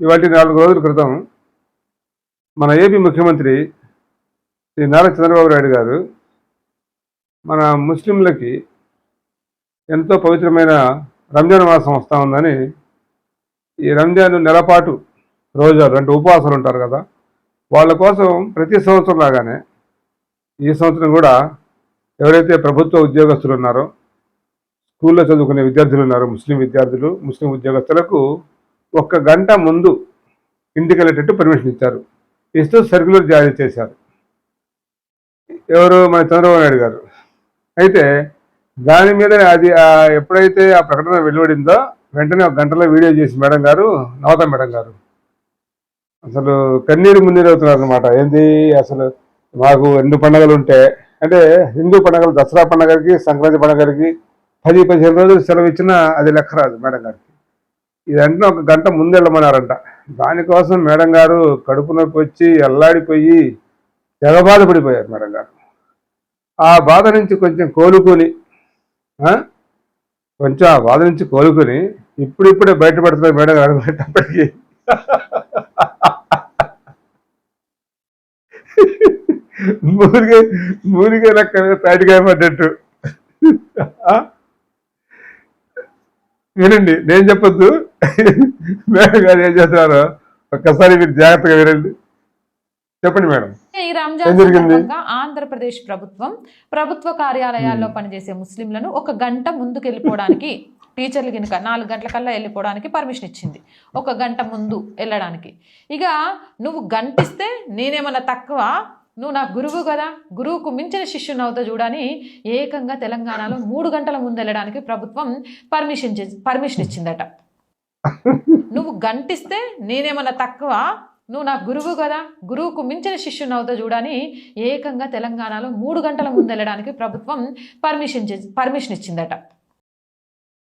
ఇవాటి 4 రోజుల క్రితం మన ఏపీ ముఖ్యమంత్రి శ్రీ నారా చంద్రబాబు నాయుడు గారు మన ముస్లింలకి ఎంతో పవిత్రమైన రంజాన్ మాసం వస్తూ ఉందని, ఈ రంజాన్ నెలపాటు రోజాలు అంటే ఉపవాసాలు ఉంటారు కదా, వాళ్ళ కోసం ప్రతి సంవత్సరం లాగానే ఈ సంవత్సరం కూడా ఎవరైతే ప్రభుత్వ ఉద్యోగస్తులు ఉన్నారో, స్కూల్లో చదువుకునే విద్యార్థులు ఉన్నారో, ముస్లిం విద్యార్థులు, ముస్లిం ఉద్యోగస్తులకు 1 గంట ముందు ఇంటికి వెళ్ళేటట్టు పర్మిషన్ ఇచ్చారు. ఇస్తూ సర్క్యులర్ జారీ చేశారు. ఎవరు? మన చంద్రబాబు నాయుడు గారు. అయితే దాని మీద అది ఎప్పుడైతే ఆ ప్రకటన వెలువడిందో వెంటనే 1 గంటలో వీడియో చేసి మేడం గారు, నవత మేడం గారు అసలు కన్నీరు మున్నీరు అవుతున్నారు అనమాట. ఏంది అసలు మాకు 2 పండుగలు ఉంటే, అంటే హిందూ పండుగలు దసరా పండుగకి, సంక్రాంతి పండుగకి 10-15 రోజులు సెలవు ఇచ్చినా అది లెక్క రాదు మేడం గారికి. ఇదంటే 1 గంట ముందెళ్ళమన్నారంట. దానికోసం మేడం గారు కడుపు నొప్పి వచ్చి అల్లాడిపోయి తెగ బాధపడిపోయారు మేడం గారు. ఆ బాధ నుంచి కొంచెం కోలుకొని ఇప్పుడిప్పుడే బయటపడుతున్నారు మేడం గారు అనుకునేటప్పటికీ మూలిగే లెక్క తాటికాయ పడ్డట్టు. వినండి, నేను చెప్పొద్దు, మేడం గారు ఏం చేస్తున్నారో ఒక్కసారి మీరు జాగ్రత్తగా వినండి. చెప్పండి మేడం. ఈ రంజాన్ సందర్భంగా ఆంధ్రప్రదేశ్ ప్రభుత్వ కార్యాలయాల్లో పనిచేసే ముస్లింలను 1 గంట ముందుకు వెళ్ళిపోవడానికి, టీచర్లు కనుక 4 గంటల కల్లా వెళ్ళిపోవడానికి పర్మిషన్ ఇచ్చింది. 1 గంట ముందు వెళ్ళడానికి. ఇక నువ్వు గంటిస్తే నేనేమన్నా తక్కువ, నువ్వు నా గురువు కదా, గురువుకు మించిన శిష్యుని అవుతా చూడని ఏకంగా తెలంగాణలో 3 గంటల ముందు వెళ్ళడానికి ప్రభుత్వం పర్మిషన్ ఇచ్చిందట. నువ్వు గంటిస్తే నేనేమన్నా తక్కువ, నువ్వు నా గురువు కదా, గురువుకు మించిన శిష్యుని అవుతా చూడని ఏకంగా తెలంగాణలో 3 గంటల ముందు వెళ్ళడానికి ప్రభుత్వం పర్మిషన్ ఇచ్చిందట.